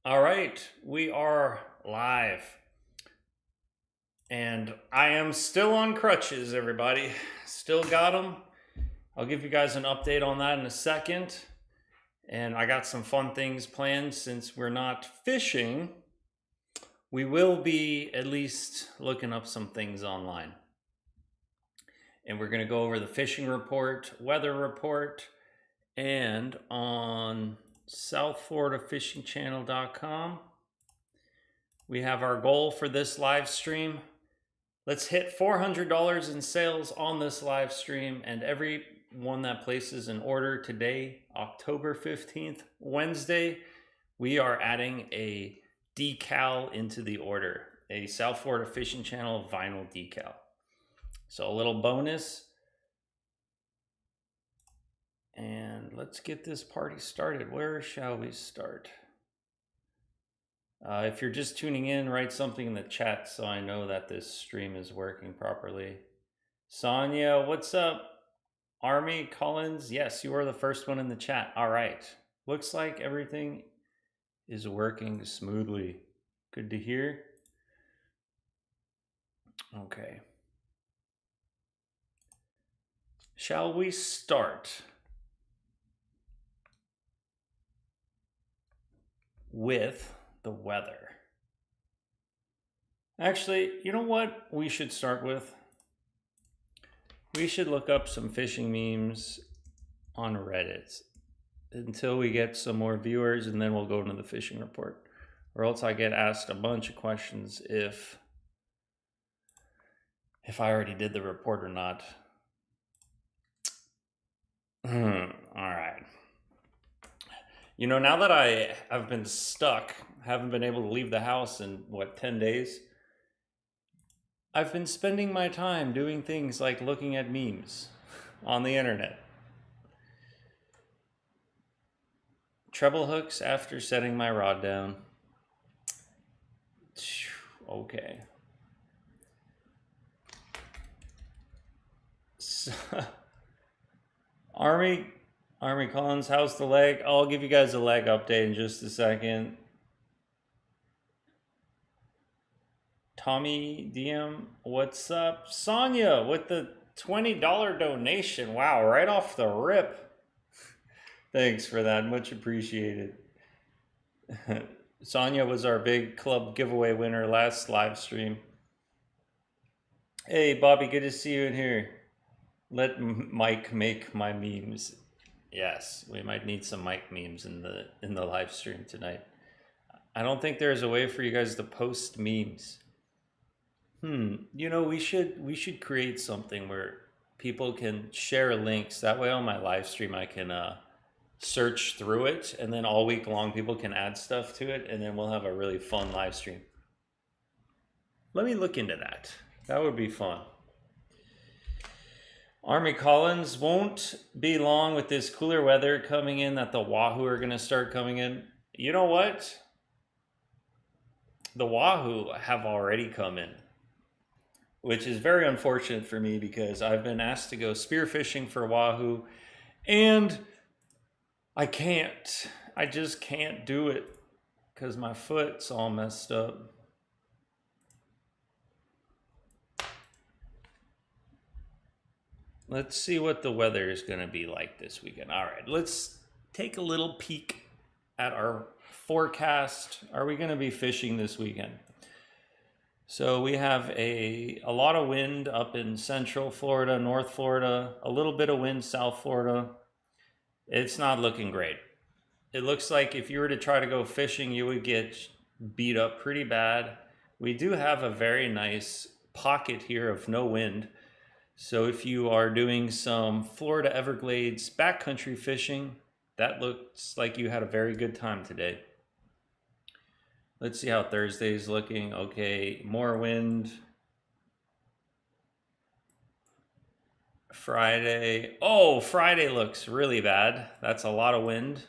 All right, we are live. And I am still on crutches, everybody. Still got them. I'll give you guys an update on that in a second. And I got some fun things planned since we're not fishing. We will be at least looking up some things online. And we're going to go over the fishing report, weather report, and on southfloridafishingchannel.com. We have our goal for this live stream. Let's hit $400 in sales on this live stream, and everyone that places an order today, October 15th, Wednesday, we are adding a decal into the order, a South Florida Fishing Channel vinyl decal. So a little bonus. And let's get this party started. Where shall we start? If you're just tuning in, write something in the chat so I know that this stream is working properly. Sonia, what's up? Army Collins, yes, you are the first one in the chat. All right. Looks like everything is working smoothly. Good to hear. Okay. Shall we start with the weather? Actually, you know what we should start with? We should look up some fishing memes on Reddit until we get some more viewers, and then we'll go into the fishing report. Or else I get asked a bunch of questions if I already did the report or not. All right. You know, now that I've been stuck, haven't been able to leave the house in, 10 days? I've been spending my time doing things like looking at memes on the internet. Treble hooks after setting my rod down. Okay. So, Army Collins, how's the leg? I'll give you guys a leg update in just a second. Tommy DM, what's up? Sonia with the $20 donation. Wow, right off the rip. Thanks for that, much appreciated. Sonia was our big club giveaway winner last live stream. Hey Bobby, good to see you in here. Let Mike make my memes. Yes, we might need some Mike memes in the live stream tonight. I don't think there's a way for you guys to post memes. You know, we should create something where people can share links. That way on my live stream I can search through it, and then all week long people can add stuff to it, and then we'll have a really fun live stream. Let me look into that. That would be fun. Army Collins, won't be long with this cooler weather coming in that the Wahoo are going to start coming in. You know what? The Wahoo have already come in, which is very unfortunate for me because I've been asked to go spearfishing for Wahoo, and I can't. I just can't do it because my foot's all messed up. Let's see what the weather is going to be like this weekend. All right, let's take a little peek at our forecast. Are we going to be fishing this weekend? So we have a lot of wind up in Central Florida, North Florida, a little bit of wind South Florida. It's not looking great. It looks like if you were to try to go fishing, you would get beat up pretty bad. We do have a very nice pocket here of no wind. So if you are doing some Florida Everglades backcountry fishing, that looks like you had a very good time today. Let's see how Thursday's looking. Okay, more wind. Friday. Oh, Friday looks really bad. That's a lot of wind.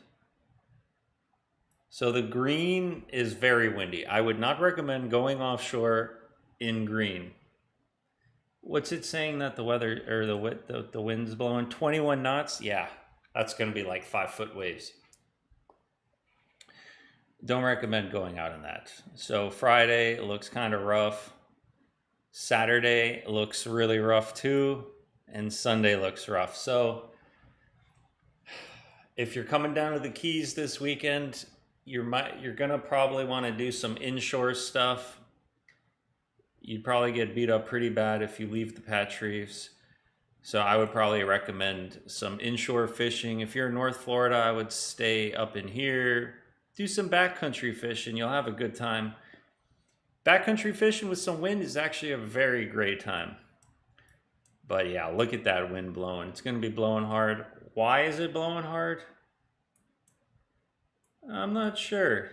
So the green is very windy. I would not recommend going offshore in green. What's it saying that the weather or the wind's blowing? 21 knots? Yeah, that's going to be like 5-foot waves. don't recommend going out in that. So Friday looks kind of rough. Saturday looks really rough too. And Sunday looks rough. So if you're coming down to the Keys this weekend, you're gonna probably want to do some inshore stuff. You'd probably get beat up pretty bad if you leave the patch reefs. So I would probably recommend some inshore fishing. If you're in North Florida, I would stay up in here. Do some backcountry fishing. You'll have a good time. Backcountry fishing with some wind is actually a very great time. But yeah, look at that wind blowing. It's going to be blowing hard. Why is it blowing hard? I'm not sure.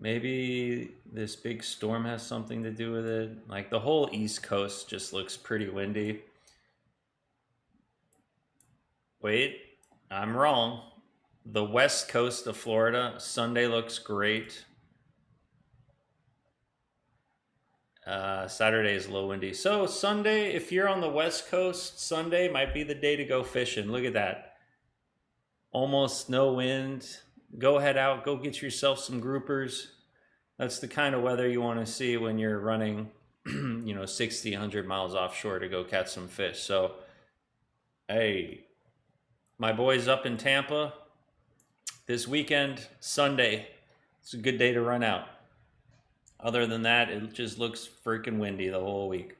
Maybe this big storm has something to do with it. Like the whole East Coast just looks pretty windy. Wait, I'm wrong. The West Coast of Florida, Sunday looks great. Saturday is a little windy. So Sunday, if you're on the West Coast, Sunday might be the day to go fishing. Look at that. Almost no wind. Go head out. Go get yourself some groupers. That's the kind of weather you want to see when you're running, 60, 100 miles offshore to go catch some fish. So, hey, my boys up in Tampa this weekend, Sunday. It's a good day to run out. Other than that, it just looks freaking windy the whole week.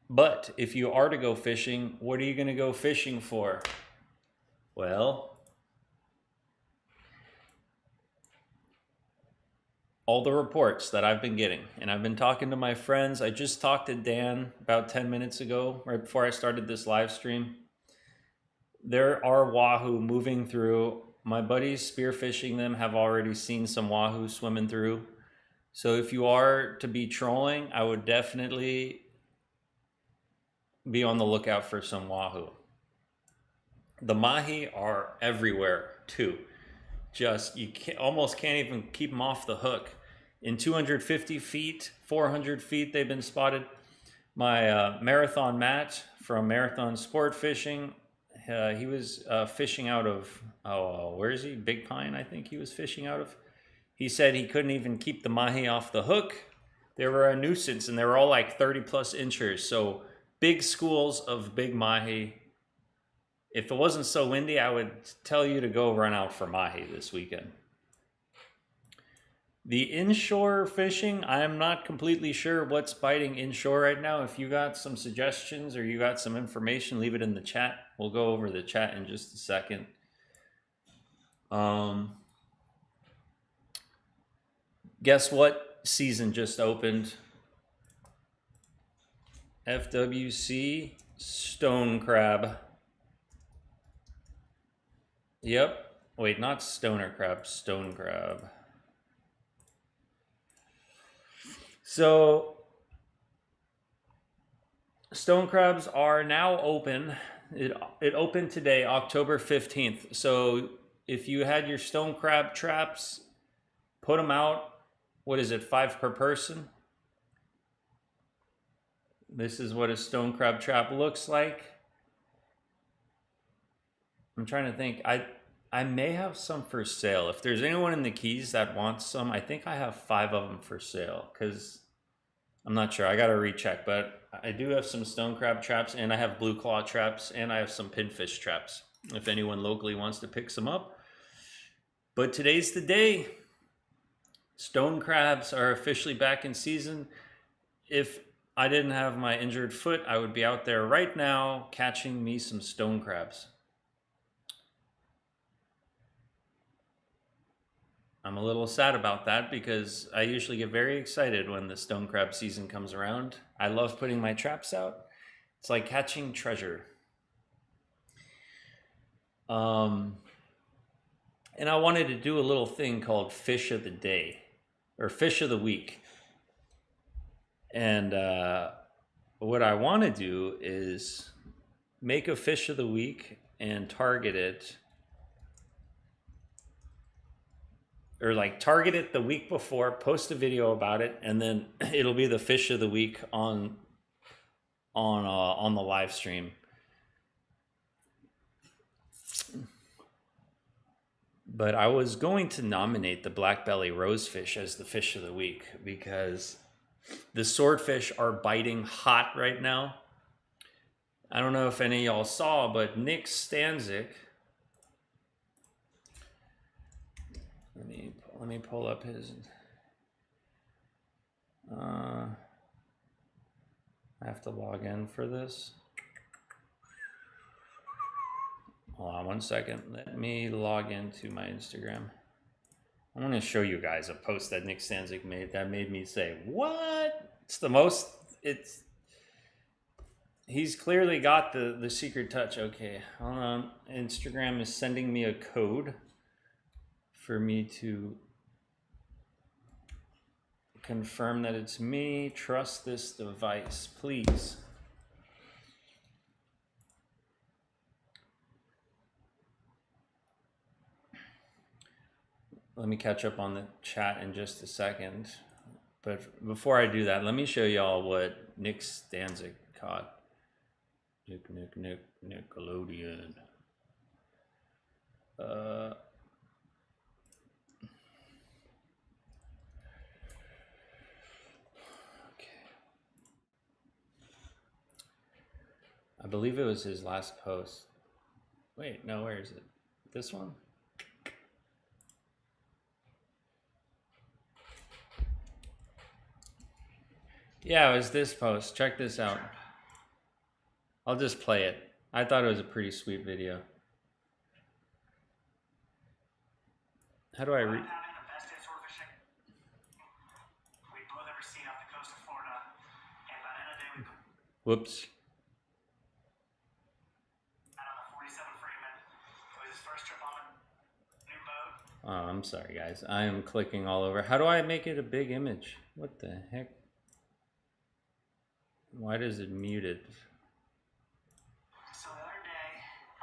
But if you are to go fishing, what are you going to go fishing for? Well, all the reports that I've been getting, and I've been talking to my friends. I just talked to Dan about 10 minutes ago, right before I started this live stream. There are wahoo moving through. My buddies spearfishing them have already seen some wahoo swimming through. So if you are to be trolling, I would definitely be on the lookout for some wahoo. The mahi are everywhere too. You almost can't even keep them off the hook. In 250 feet, 400 feet, they've been spotted. My marathon Matt from Marathon Sport Fishing, he was fishing out of, where is he? Big Pine, I think he was fishing out of. He said he couldn't even keep the mahi off the hook. They were a nuisance, and they were all like 30 plus inches. So big schools of big mahi. If it wasn't so windy, I would tell you to go run out for mahi this weekend. The inshore fishing, I'm not completely sure what's biting inshore right now. If you got some suggestions or you got some information, leave it in the chat. We'll go over the chat in just a second. Guess what season just opened? FWC Stone Crab. Yep. Wait, not stoner crab, stone crab. So, stone crabs are now open. It opened today, October 15th. So, if you had your stone crab traps, put them out. What is it, 5 per person? This is what a stone crab trap looks like. I'm trying to think. I may have some for sale. If there's anyone in the Keys that wants some, I think I have 5 of them for sale, because I'm not sure. I got to recheck, but I do have some stone crab traps, and I have blue claw traps, and I have some pinfish traps if anyone locally wants to pick some up. But today's the day. Stone crabs are officially back in season. If I didn't have my injured foot, I would be out there right now catching me some stone crabs. I'm a little sad about that because I usually get very excited when the stone crab season comes around. I love putting my traps out. It's like catching treasure. And I wanted to do a little thing called Fish of the Day or Fish of the Week. And what I want to do is make a Fish of the Week and target it. Or like target it the week before, post a video about it, and then it'll be the Fish of the Week on the live stream. But I was going to nominate the black belly rosefish as the fish of the week because the swordfish are biting hot right now. I don't know if any of y'all saw, but Nick Stanzik, let me pull up his. I have to log in for this. Hold on one second. Let me log into my Instagram. I want to show you guys a post that Nick Stanzik made that made me say, what? He's clearly got the secret touch. Okay, hold on. Instagram is sending me a code for me to confirm that it's me. Trust this device, please. Let me catch up on the chat in just a second. But before I do that, let me show y'all what Nick Stanzik caught. Nickelodeon. Okay. I believe it was his last post. Wait, no, where is it? This one? Yeah, it was this post. Check this out. I'll just play it. I thought it was a pretty sweet video. How do I read? Whoops. Oh, I'm sorry, guys. I am clicking all over. How do I make it a big image? What the heck? Why does it mute it? So the other day,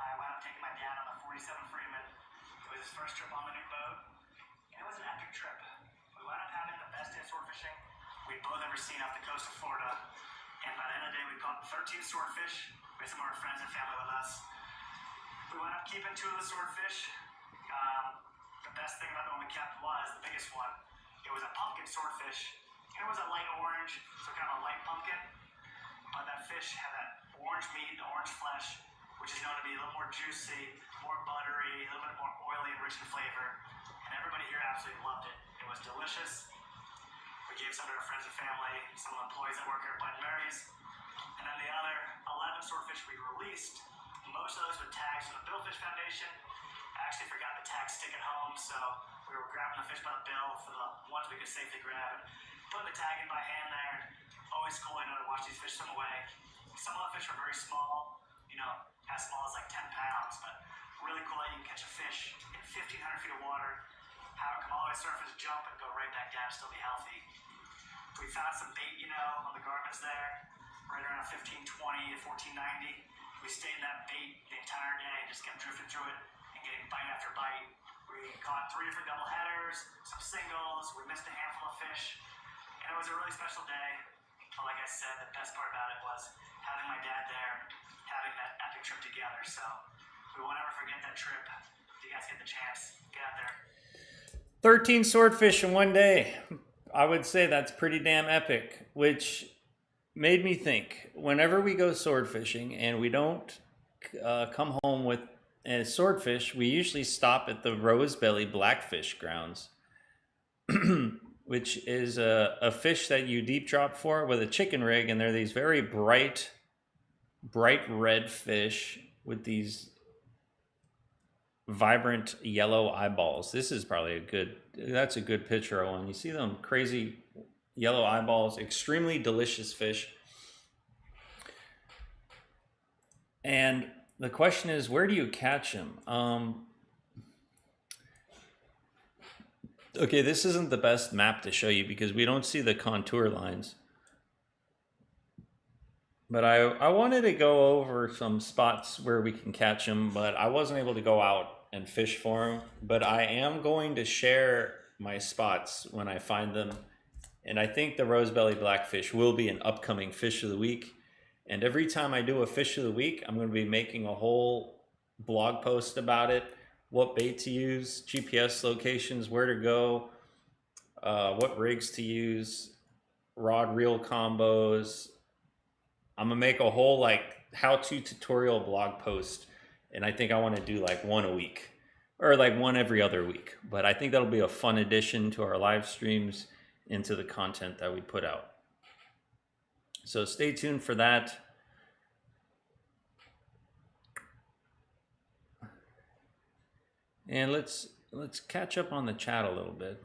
I went out taking my dad on the 47 Freeman. It was his first trip on the new boat, and it was an epic trip. We wound up having the best day sword fishing we'd both ever seen off the coast of Florida. And by the end of the day, we caught 13 swordfish. We had some of our friends and family with us. We wound up keeping 2 of the swordfish. The best thing about the one we kept was the biggest one. It was a pumpkin swordfish, and it was a light orange, so kind of a light pumpkin. But that fish had that orange meat, the orange flesh, which is known to be a little more juicy, more buttery, a little bit more oily and rich in flavor. And everybody here absolutely loved it. It was delicious. We gave some to our friends and family, some of the employees that work here at Bud & Mary's. And then the other 11 swordfish we released, most of those with tags from the Billfish Foundation. I actually forgot the tag stick at home, so we were grabbing the fish by the bill for the ones we could safely grab. Putting the tag in by hand there. Always cool, to watch these fish swim away. Some of the fish are very small, as small as like 10 pounds, but really cool that you can catch a fish in 1,500 feet of water, have it come all the way to the surface, jump, and go right back down and still be healthy. We found some bait, on the garments there, right around 1520 to 1490. We stayed in that bait the entire day, just kept drifting through it and getting bite after bite. We caught 3 different double headers, some singles, we missed a handful of fish, and it was a really special day. But like I said, the best part about it was having my dad there, having that epic trip together. So we won't ever forget that trip. If you guys get the chance, get out there. 13 swordfish in one day. I would say that's pretty damn epic, which made me think, whenever we go sword fishing and we don't come home with a swordfish, we usually stop at the Rosebelly Blackfish grounds, which is a fish that you deep drop for with a chicken rig, and they're these very bright red fish with these vibrant yellow eyeballs. This is probably that's a good picture of one. You see them crazy yellow eyeballs, extremely delicious fish. And the question is, where do you catch them? Okay, this isn't the best map to show you because we don't see the contour lines. But I wanted to go over some spots where we can catch them, but I wasn't able to go out and fish for them. But I am going to share my spots when I find them. And I think the Rosebelly Blackfish will be an upcoming fish of the week. And every time I do a fish of the week, I'm going to be making a whole blog post about it what bait to use, GPS locations, where to go, what rigs to use, rod reel combos. I'm gonna make a whole like how-to tutorial blog post, and I think I want to do like one a week or like one every other week. But I think that'll be a fun addition to our live streams and to the content that we put out. So stay tuned for that. And let's catch up on the chat a little bit.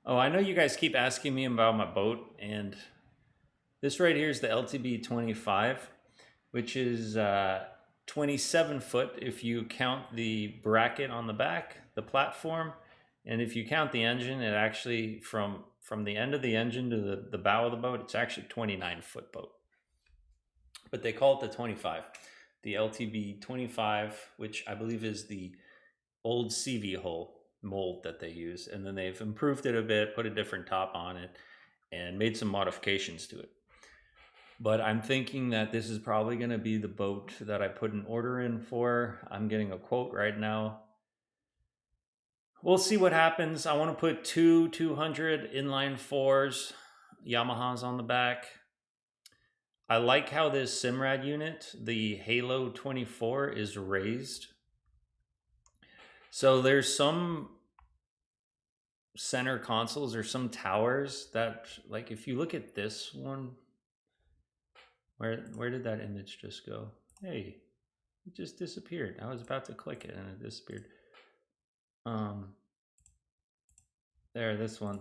Oh, I know you guys keep asking me about my boat, and this right here is the LTB 25, which is 27 foot if you count the bracket on the back, the platform, and if you count the engine, it actually from the end of the engine to the bow of the boat, it's actually 29-foot boat. But they call it the 25, the LTB 25, which I believe is the old CV hull mold that they use, and then they've improved it a bit, put a different top on it, and made some modifications to it. But I'm thinking that this is probably going to be the boat that I put an order in for. I'm getting a quote right now. We'll see what happens. I want to put two 200 inline fours, Yamahas on the back. I like how this Simrad unit, the Halo 24, is raised. So there's some center consoles or some towers that, like, if you look at this one, where did that image just go? Hey, it just disappeared. I was about to click it and it disappeared. There, this one.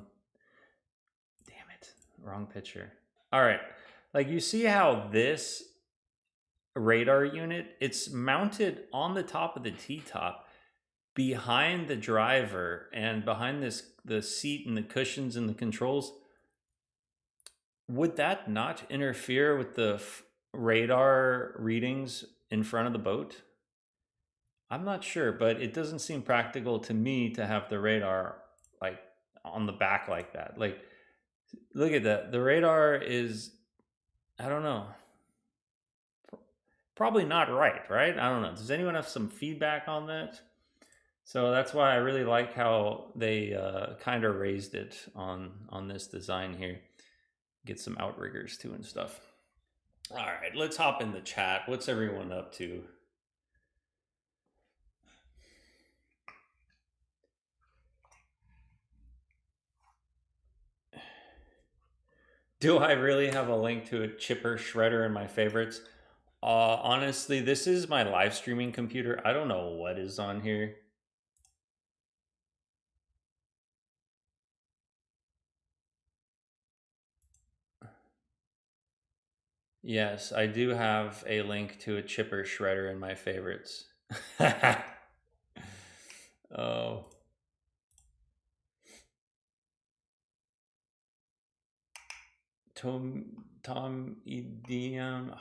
Damn it, wrong picture. All right, like you see how this radar unit, it's mounted on the top of the T-top behind the driver and behind the seat and the cushions and the controls. Would that not interfere with the radar readings in front of the boat? I'm not sure, but it doesn't seem practical to me to have the radar like on the back like that. Like, look at that. The radar is, I don't know, probably not right? I don't know. Does anyone have some feedback on that? So that's why I really like how they kind of raised it on this design here. Get some outriggers too and stuff. All right, let's hop in the chat. What's everyone up to? Do I really have a link to a chipper shredder in my favorites? Honestly, this is my live streaming computer. I don't know what is on here. Yes, I do have a link to a chipper shredder in my favorites. Oh. Tom Edium.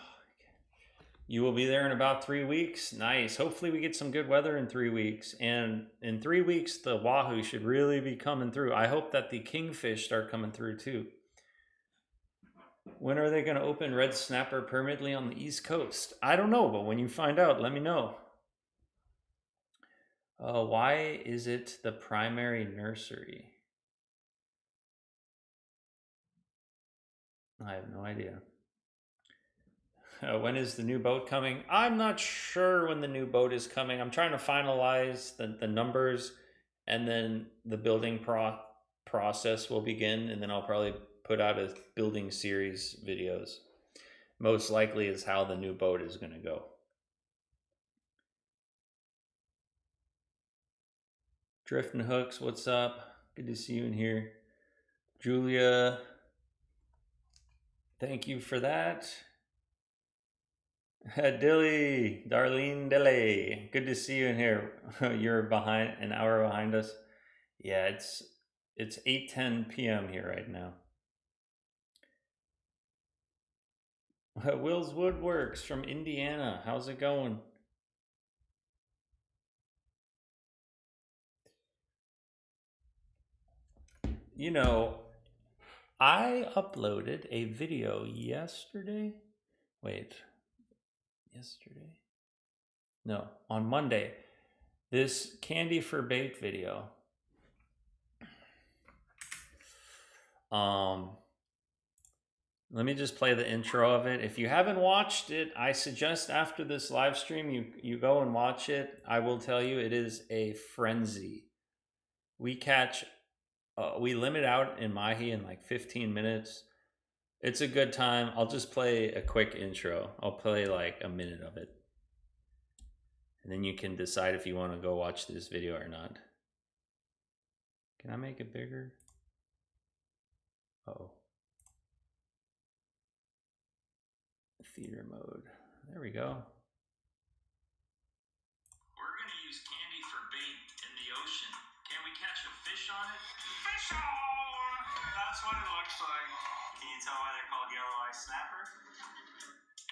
You will be there in about 3 weeks. Nice. Hopefully we get some good weather in 3 weeks. And in 3 weeks, the wahoo should really be coming through. I hope that the kingfish start coming through too. When are they going to open red snapper permanently on the East Coast? I don't know, but when you find out, let me know. Why is it the primary nursery? I have no idea. When is the new boat coming? I'm not sure when the new boat is coming. I'm trying to finalize the numbers, and then the building process will begin, and then I'll probably put out a building series videos. Most likely is how the new boat is going to go. Drifting Hooks, what's up? Good to see you in here. Julia, thank you for that. Dilly, Darlene Dilly, good to see you in here. You're behind, an hour behind us. Yeah, it's 8:10 p.m. here right now. Will's Woodworks from Indiana. How's it going? You know, I uploaded a video yesterday. Wait, yesterday? No, on Monday. this candy for bait video. Let me just play the intro of it. If you haven't watched it, I suggest after this live stream you go and watch it. I will tell you, it is a frenzy. We catch, we limit out in Mahi in like 15 minutes. It's a good time. I'll just play a quick intro. I'll play like a minute of it. And then you can decide if you want to go watch this video or not. Can I make it bigger? Uh-oh. Theater mode. There we go. We're going to use candy for bait in the ocean. Can we catch a fish on it? Fish on! That's what it looks like. Can you tell why they're called yellow eye snapper?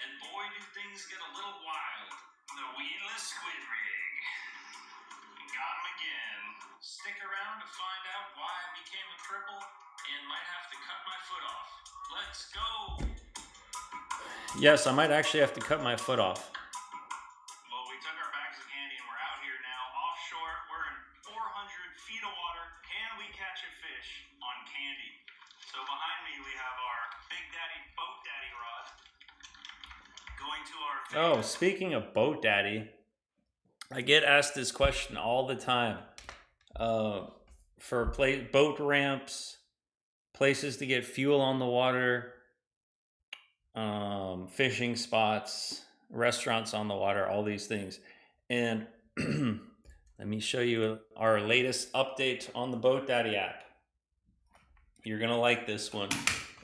And boy, do things get a little wild. The weedless squid rig. Got him again. Stick around to find out why I became a cripple and might have to cut my foot off. Let's go! Yes, I might actually have to cut my foot off. Well, we took our bags of candy and we're out here now, offshore. We're in 400 feet of water. Can we catch a fish on candy? So behind me we have our Big Daddy Boat Daddy rod. Going to our... Oh, speaking of Boat Daddy, I get asked this question all the time. For boat ramps, places to get fuel on the water, fishing spots, restaurants on the water, all these things. And let me show you our latest update on the Boat Daddy app. You're gonna like this one.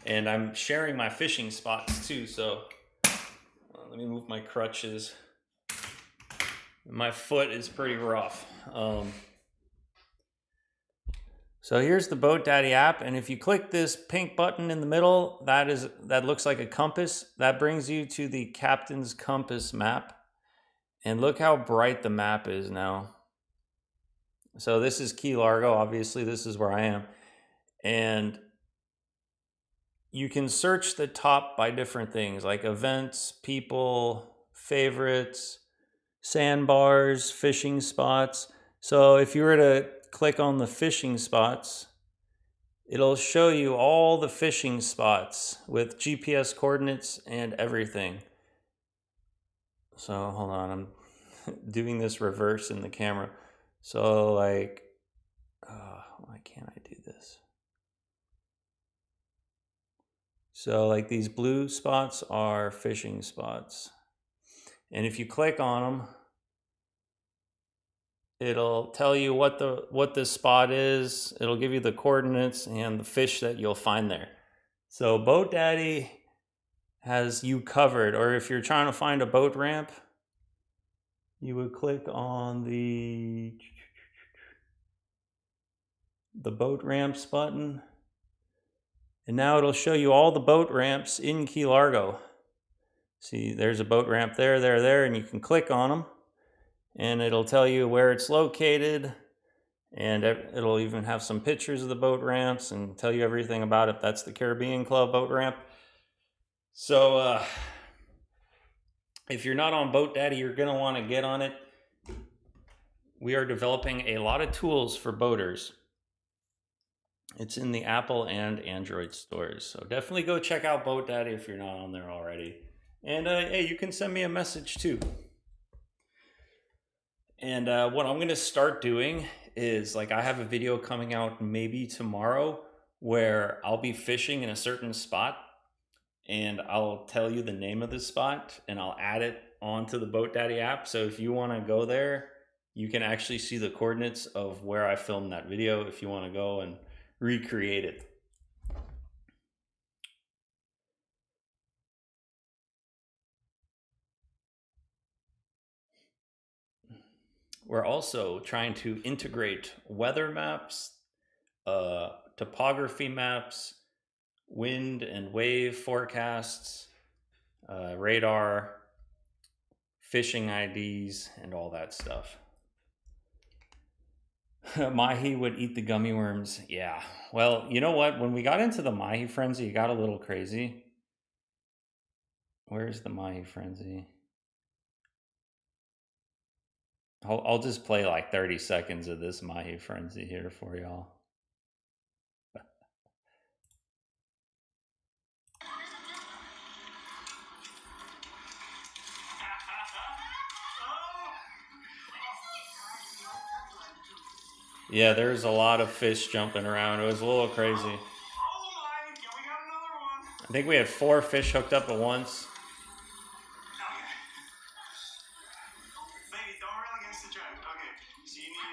And I'm sharing my fishing spots too, so let me move my crutches. My foot is pretty rough. So here's the Boat Daddy app, and if you click this pink button in the middle, that looks like a compass. That brings you to the Captain's Compass map. And look how bright the map is now. So this is Key Largo, obviously this is where I am. And you can search the top by different things like events, people, favorites, sandbars, fishing spots. So if you were to click on the fishing spots, it'll show you all the fishing spots with GPS coordinates and everything. So hold on, I'm doing this reverse in the camera. So like, why can't I do this? So like these blue spots are fishing spots. And if you click on them, it'll tell you what the spot is. It'll give you the coordinates and the fish that you'll find there. So Boat Daddy has you covered. Or if you're trying to find a boat ramp, you would click on the boat ramps button. And now it'll show you all the boat ramps in Key Largo. See, there's a boat ramp there, and you can click on them. And it'll tell you where it's located, and it'll even have some pictures of the boat ramps and tell you everything about it. That's the Caribbean Club boat ramp. So if you're not on Boat Daddy, you're going to want to get on it. We are developing a lot of tools for boaters. It's in the Apple and Android stores. So definitely go check out Boat Daddy if you're not on there already. And hey, you can send me a message too. And what I'm going to start doing is, like, I have a video coming out maybe tomorrow where I'll be fishing in a certain spot, and I'll tell you the name of the spot, and I'll add it onto the Boat Daddy app. So if you want to go there, you can actually see the coordinates of where I filmed that video if you want to go and recreate it. We're also trying to integrate weather maps, topography maps, wind and wave forecasts, radar, fishing IDs, and all that stuff. Mahi would eat the gummy worms. Yeah. Well, you know what? When we got into the Mahi frenzy, it got a little crazy. Where's the Mahi frenzy? I'll just play like 30 seconds of this Mahi Frenzy here for y'all. Yeah, there's a lot of fish jumping around. It was a little crazy. Oh my, yeah, we got another one. I think we had 4 fish hooked up at once. Okay. Baby, don't reel against the jug. Okay, so you need...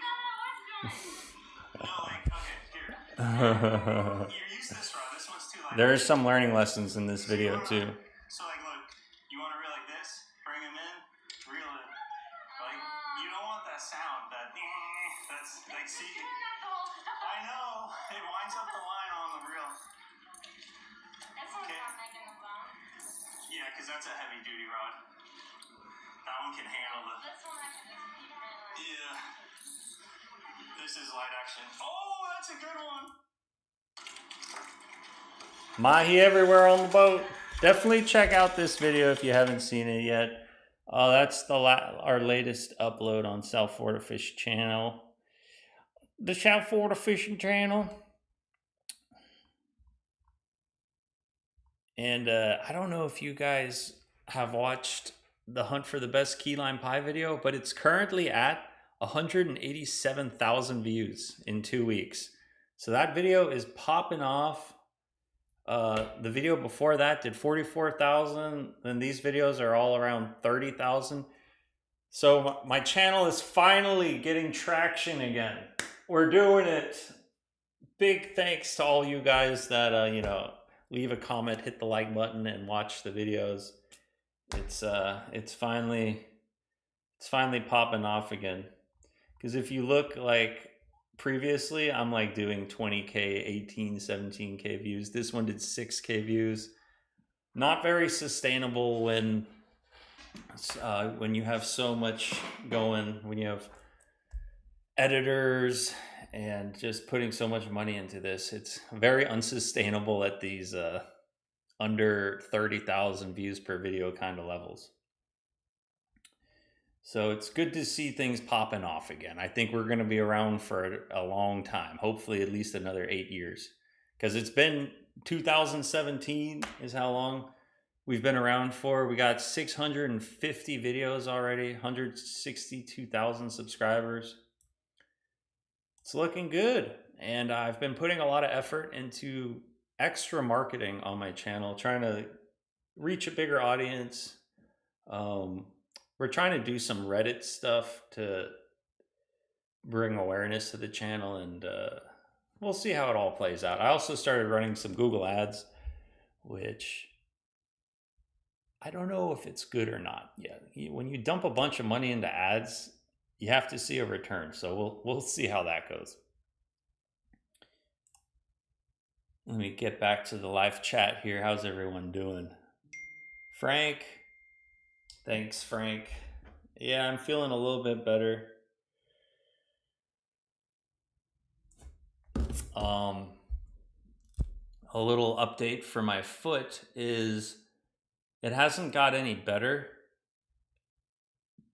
No, like, okay, here. You're used to this rod. This one's too light. There's some learning lessons in this video too. So like, look, you want to reel like this, bring him in, reel it. Like, you don't want that sound, that's like, see, I know, it winds up the line on the reel. Okay. Yeah, because that's a heavy duty rod. That one can handle the... Yeah. This is light action. Oh, that's a good one. Mahi everywhere on the boat. Definitely check out this video if you haven't seen it yet. That's our latest upload on South Florida Fish channel. The South Florida Fishing channel. And I don't know if you guys have watched the Hunt for the Best Key Lime Pie video, but it's currently at 187,000 views in 2 weeks. So that video is popping off. The video before that did 44,000. Then these videos are all around 30,000. So my channel is finally getting traction again. We're doing it. Big thanks to all you guys that, leave a comment, hit the like button, and watch the videos. It's finally popping off again. Because if you look like previously, I'm like doing 20K, 18, 17K views. This one did 6K views. Not very sustainable when you have so much going, when you have editors and just putting so much money into this. It's very unsustainable at these under 30,000 views per video kind of levels. So it's good to see things popping off again. I think we're going to be around for a long time, hopefully at least another 8 years. Because it's been 2017 is how long we've been around for. We got 650 videos already, 162,000 subscribers. It's looking good. And I've been putting a lot of effort into extra marketing on my channel, trying to reach a bigger audience. We're trying to do some Reddit stuff to bring awareness to the channel, and we'll see how it all plays out. I also started running some Google ads, which I don't know if it's good or not yet. When you dump a bunch of money into ads, you have to see a return. So we'll see how that goes. Let me get back to the live chat here. How's everyone doing? Frank. Thanks, Frank. Yeah, I'm feeling a little bit better. A little update for my foot is it hasn't got any better,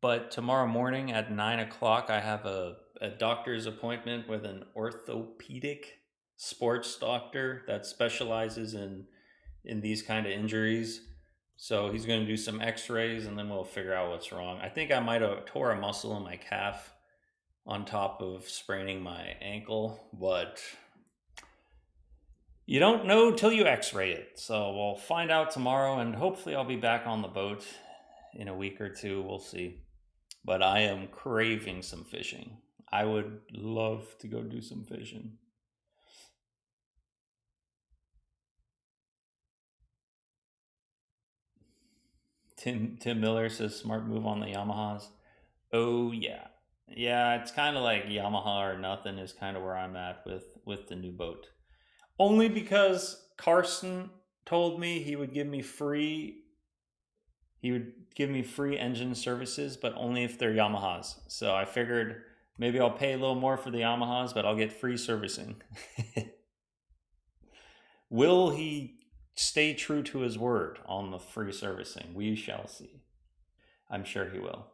but tomorrow morning at 9 o'clock, I have a doctor's appointment with an orthopedic sports doctor that specializes in these kind of injuries. So he's going to do some x-rays and then we'll figure out what's wrong. I think I might have tore a muscle in my calf on top of spraining my ankle, but you don't know till you x-ray it. So we'll find out tomorrow, and hopefully I'll be back on the boat in a week or two. We'll see. But I am craving some fishing. I would love to go do some fishing. Tim Miller says smart move on the Yamahas. Oh yeah. Yeah, it's kind of like Yamaha or nothing is kind of where I'm at with the new boat. Only because Carson told me he would give me free engine services, but only if they're Yamahas. So I figured maybe I'll pay a little more for the Yamahas, but I'll get free servicing. Will he stay true to his word on the free servicing? We shall see. I'm sure he will.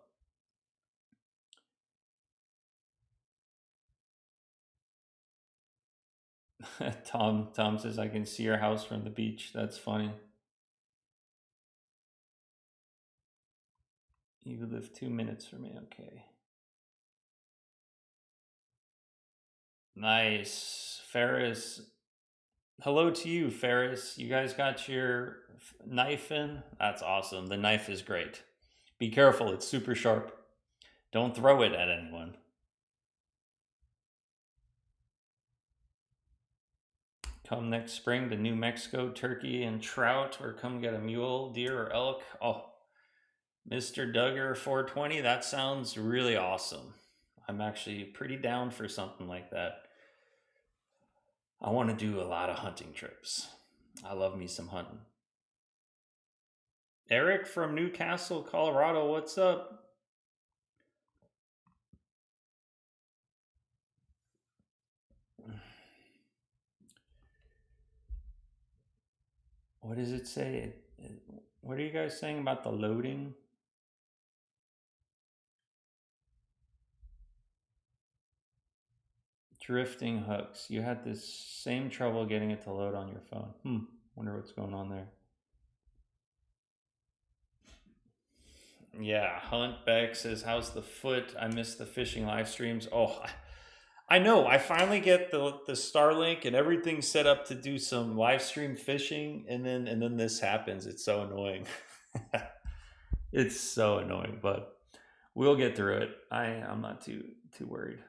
Tom says I can see your house from the beach. That's funny. You live 2 minutes from me. Okay. Nice. Ferris. Hello to you, Ferris. You guys got your knife in? That's awesome. The knife is great. Be careful, it's super sharp. Don't throw it at anyone. Come next spring to New Mexico, turkey and trout, or come get a mule, deer, or elk. Oh, Mr. Duggar 420, that sounds really awesome. I'm actually pretty down for something like that. I want to do a lot of hunting trips. I love me some hunting. Eric from Newcastle, Colorado, what's up? What does it say? What are you guys saying about the loading? Drifting hooks. You had this same trouble getting it to load on your phone. Wonder what's going on there. Yeah, Hunt Beck says, how's the foot? I missed the fishing live streams. Oh, I know. I finally get the Starlink and everything set up to do some live stream fishing, and then this happens. It's so annoying. It's so annoying, but we'll get through it. I'm not too worried.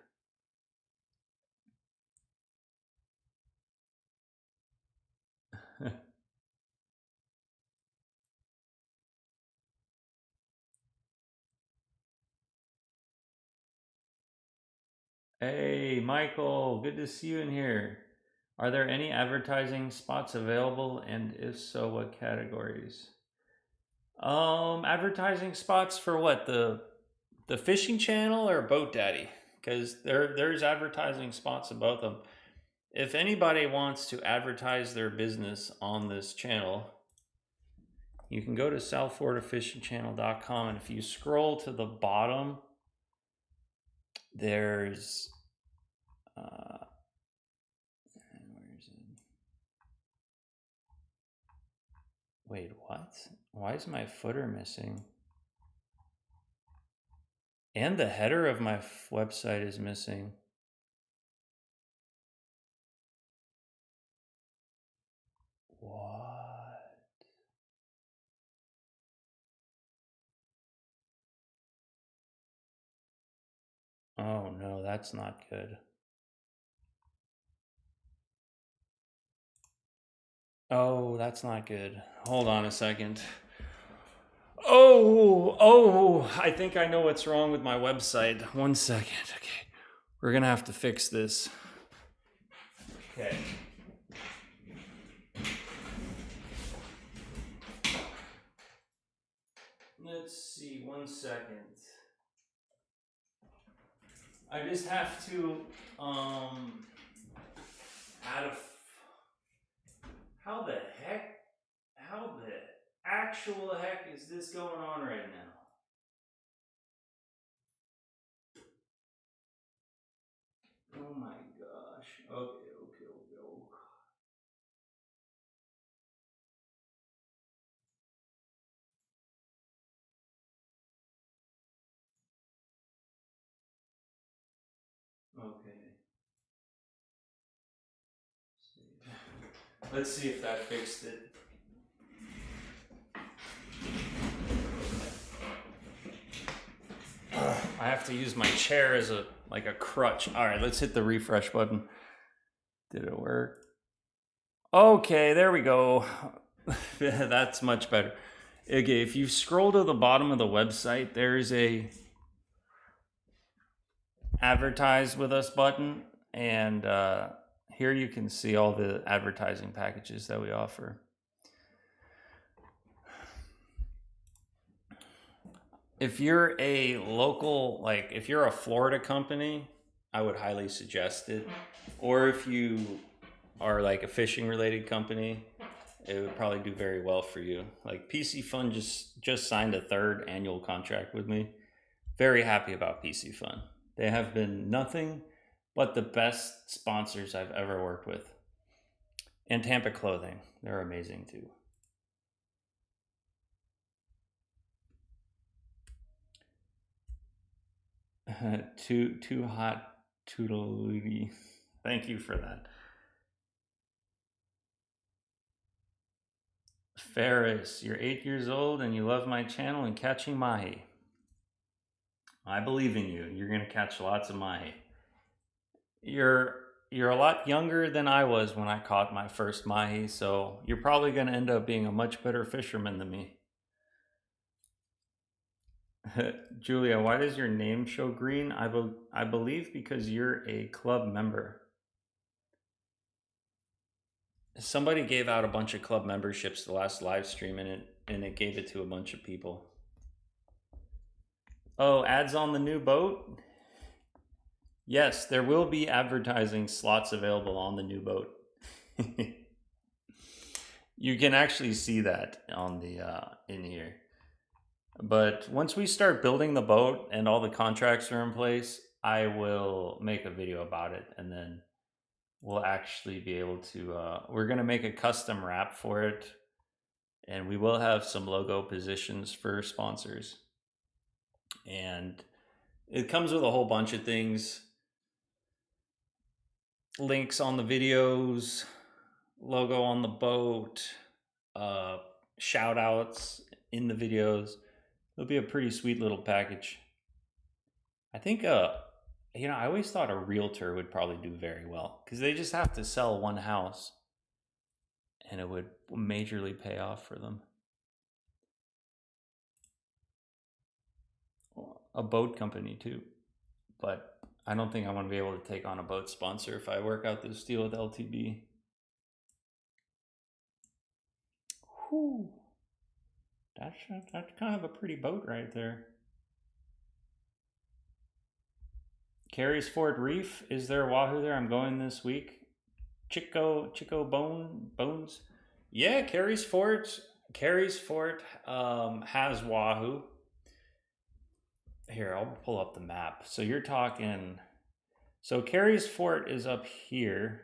Hey, Michael, good to see you in here. Are there any advertising spots available, and if so, what categories? Advertising spots for what? The fishing channel or Boat Daddy? Because there's advertising spots in both of them. If anybody wants to advertise their business on this channel, you can go to southfloridafishingchannel.com, and if you scroll to the bottom, there's where is it? Wait, what? Why is my footer missing? And the header of my website is missing. What? Oh no, that's not good. Oh, that's not good. Hold on a second. Oh, I think I know what's wrong with my website. 1 second. Okay. We're going to have to fix this. Okay. Let's see, 1 second. I just have to add a how the actual heck is this going on right now? Oh my gosh. Okay. Let's see if that fixed it. I have to use my chair as a crutch. All right, let's hit the refresh button. Did it work? Okay, there we go. That's much better. Okay, if you scroll to the bottom of the website, there's a advertise with us button, and here you can see all the advertising packages that we offer. If you're a local, if you're a Florida company, I would highly suggest it. Or if you are a fishing related company, it would probably do very well for you. PC Fun just signed a 3rd annual contract with me. Very happy about PC Fun. They have been nothing but the best sponsors I've ever worked with. And Tampa Clothing. They're amazing too. Too hot, toodaloo. Thank you for that. Ferris, you're 8 years old and you love my channel and catching mahi. I believe in you. You're gonna catch lots of mahi. You're a lot younger than I was when I caught my first mahi, so you're probably gonna end up being a much better fisherman than me. Julia, why does your name show green? I believe because you're a club member. Somebody gave out a bunch of club memberships the last live stream, and it gave it to a bunch of people. Oh, ads on the new boat? Yes, there will be advertising slots available on the new boat. You can actually see that on the in here. But once we start building the boat and all the contracts are in place, I will make a video about it, and then we'll actually be able to we're going to make a custom wrap for it, and we will have some logo positions for sponsors, and it comes with a whole bunch of things, links on the videos, logo on the boat, shout outs in the videos. It'll be a pretty sweet little package. I think you know, I always thought a realtor would probably do very well because they just have to sell one house and it would majorly pay off for them. A boat company too, but I don't think I want to be able to take on a boat sponsor if I work out this deal with LTB. Whew. That's kind of a pretty boat right there. Carey's Fort Reef, is there wahoo there? I'm going this week. Chico Bones. Yeah, Carey's Fort has wahoo. Here, I'll pull up the map. So you're talking, so Carey's Fort is up here.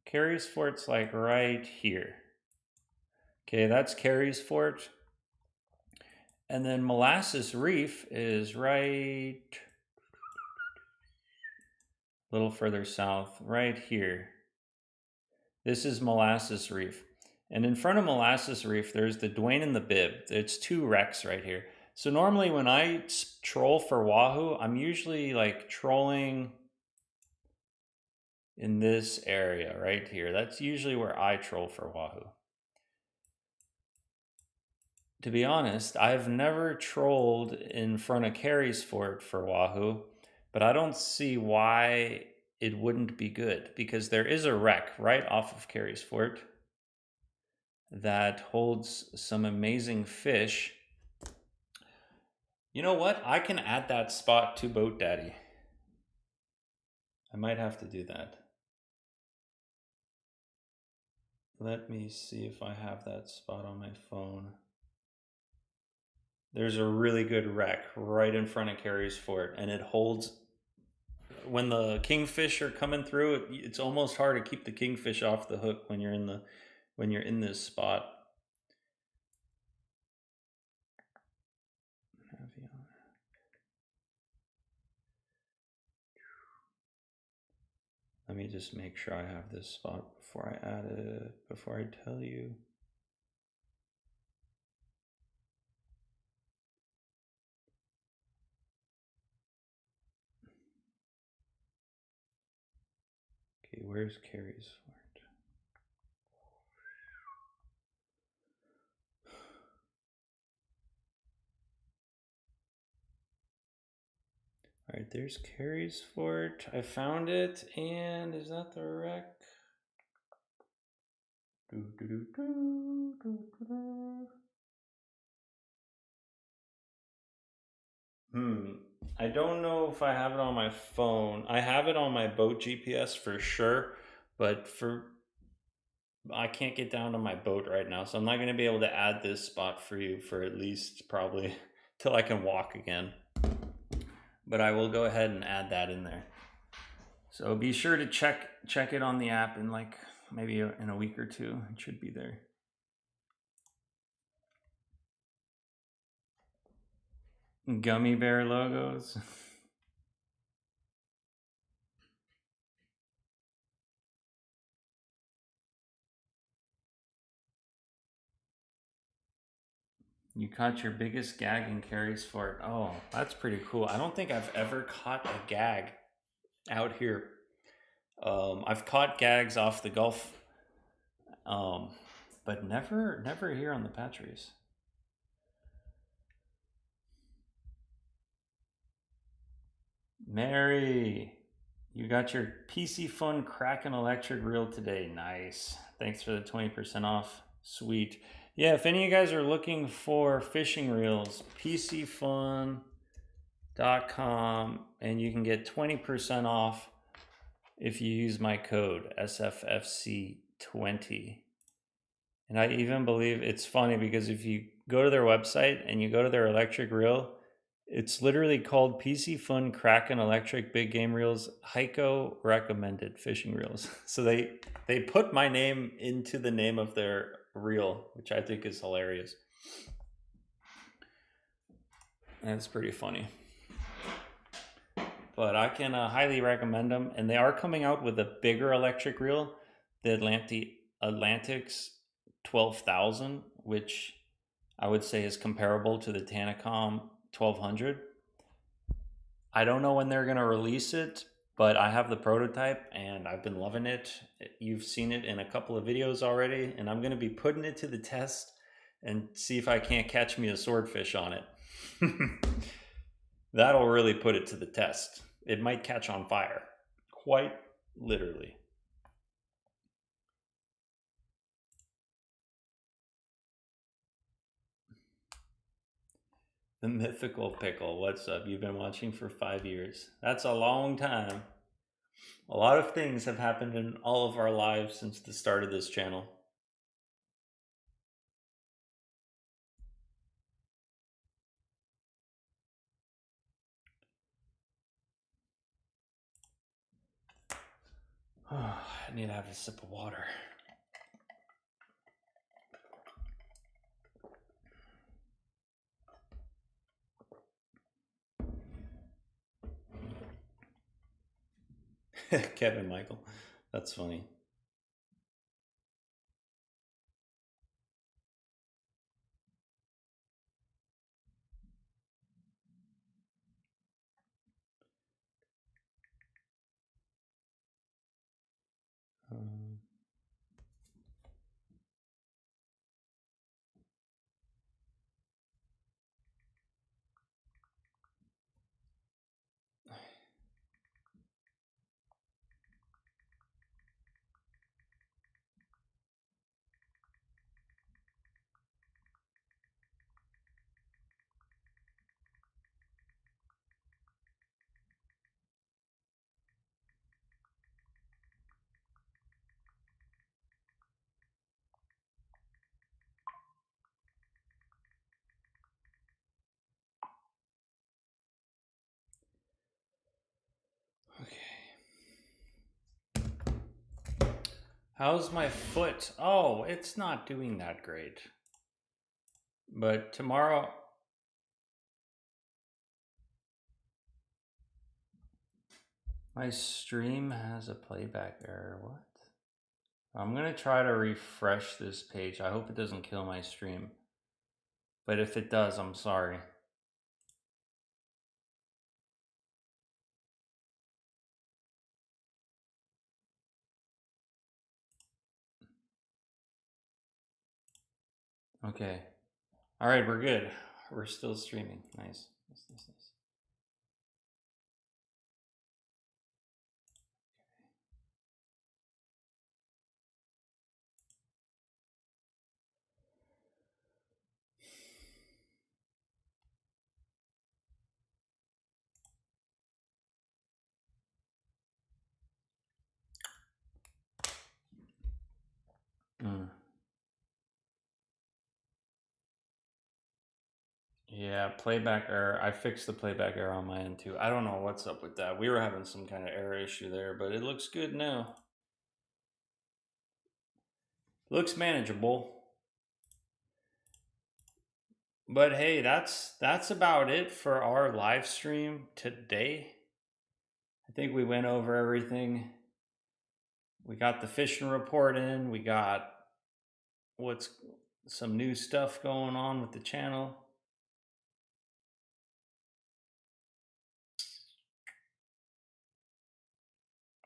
Carey's Fort's like right here. Okay, that's Carey's Fort. And then Molasses Reef is right a little further south, right here. This is Molasses Reef. And in front of Molasses Reef, there's the Dwayne and the Bib. It's two wrecks right here. So normally when I troll for wahoo, I'm usually like trolling in this area right here. That's usually where I troll for wahoo. To be honest, I've never trolled in front of Carey's Fort for wahoo, but I don't see why it wouldn't be good, because there is a wreck right off of Carey's Fort that holds some amazing fish. You know what? I can add that spot to Boat Daddy. I might have to do that. Let me see if I have that spot on my phone. There's a really good wreck right in front of Carey's Fort, and it holds, when the kingfish are coming through, it's almost hard to keep the kingfish off the hook when you're in this spot. Let me just make sure I have this spot before I add it, before I tell you. Okay, where's Carey's Fort? All right, there's Carey's Fort. I found it, and is that the wreck? I don't know if I have it on my phone. I have it on my boat GPS for sure, but I can't get down to my boat right now, so I'm not going to be able to add this spot for you for at least probably till I can walk again. But I will go ahead and add that in there. So be sure to check it on the app in like maybe in a week or two. It should be there. Gummy bear logos. You caught your biggest gag in Carrie's fort. Oh, that's pretty cool. I don't think I've ever caught a gag out here. I've caught gags off the Gulf, but never here on the Patries. Mary, you got your PC Fun Kraken electric reel today. Nice. Thanks for the 20% off. Sweet. Yeah, if any of you guys are looking for fishing reels, pcfun.com, and you can get 20% off if you use my code SFFC20. And I even believe it's funny because if you go to their website and you go to their electric reel, it's literally called PC Fun Kraken Electric Big Game Reels Heiko Recommended Fishing Reels. So they put my name into the name of their reel, which I think is hilarious. And it's pretty funny. But I can highly recommend them. And they are coming out with a bigger electric reel, the Atlantic's 12,000, which I would say is comparable to the Tanacom 1200. I don't know when they're going to release it, but I have the prototype and I've been loving it. You've seen it in a couple of videos already, and I'm going to be putting it to the test and see if I can't catch me a swordfish on it. That'll really put it to the test. It might catch on fire, quite literally. The mythical pickle. What's up? You've been watching for 5 years. That's a long time. A lot of things have happened in all of our lives since the start of this channel. I need to have a sip of water. Kevin Michael. That's funny. How's my foot? Oh, it's not doing that great. But tomorrow... My stream has a playback error. What? I'm going to try to refresh this page. I hope it doesn't kill my stream. But if it does, I'm sorry. Okay. All right, we're good. We're still streaming. Nice. Nice. Yeah, playback error. I fixed the playback error on my end too. I don't know what's up with that. We were having some kind of error issue there, but it looks good now. Looks manageable. But hey, that's about it for our live stream today. I think we went over everything. We got the fishing report in. We got what's some new stuff going on with the channel.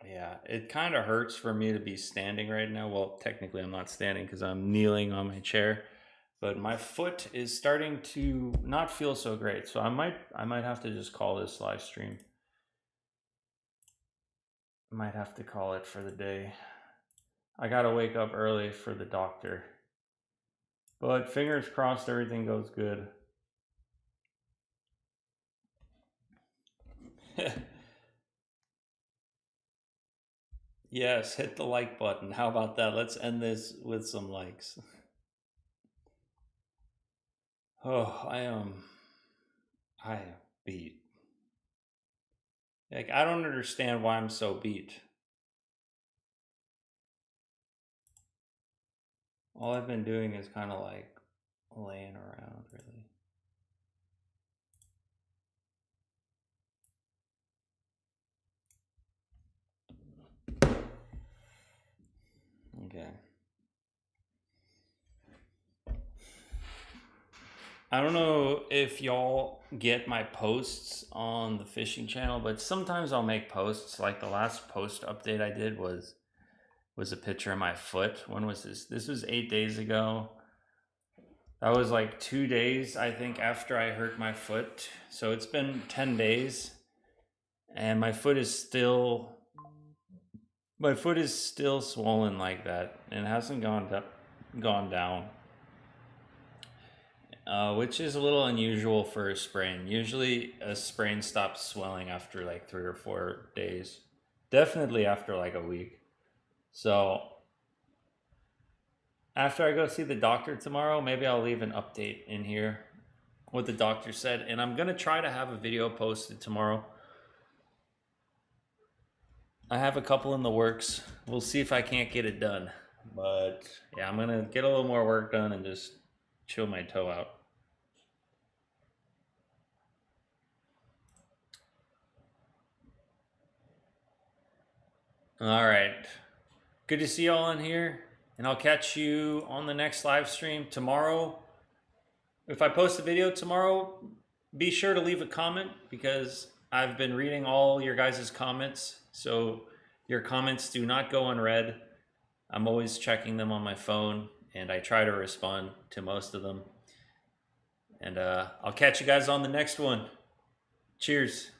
Yeah, it kind of hurts for me to be standing right now. Well, technically I'm not standing because I'm kneeling on my chair, but my foot is starting to not feel so great. So I might have to just call this live stream. Might have to call it for the day. I gotta wake up early for the doctor. But fingers crossed everything goes good. Yes, hit the like button. How about that? Let's end this with some likes. Oh, I am beat. Like, I don't understand why I'm so beat. All I've been doing is kind of like laying around, really. Okay. I don't know if y'all get my posts on the fishing channel, but sometimes I'll make posts. Like the last post update I did was a picture of my foot. When was this? This was 8 days ago. That was like 2 days, I think, after I hurt my foot. So it's been 10 days, and my foot is still swollen like that, and hasn't gone down. Which is a little unusual for a sprain. Usually a sprain stops swelling after like 3 or 4 days. Definitely after like a week. So after I go see the doctor tomorrow, maybe I'll leave an update in here what the doctor said. And I'm going to try to have a video posted tomorrow. I have a couple in the works. We'll see if I can't get it done. But yeah, I'm going to get a little more work done and just chill my toe out. All right. Good to see y'all in here, and I'll catch you on the next live stream tomorrow. If I post a video tomorrow, be sure to leave a comment because I've been reading all your guys' comments. So your comments do not go unread. I'm always checking them on my phone, and I try to respond to most of them. And I'll catch you guys on the next one. Cheers.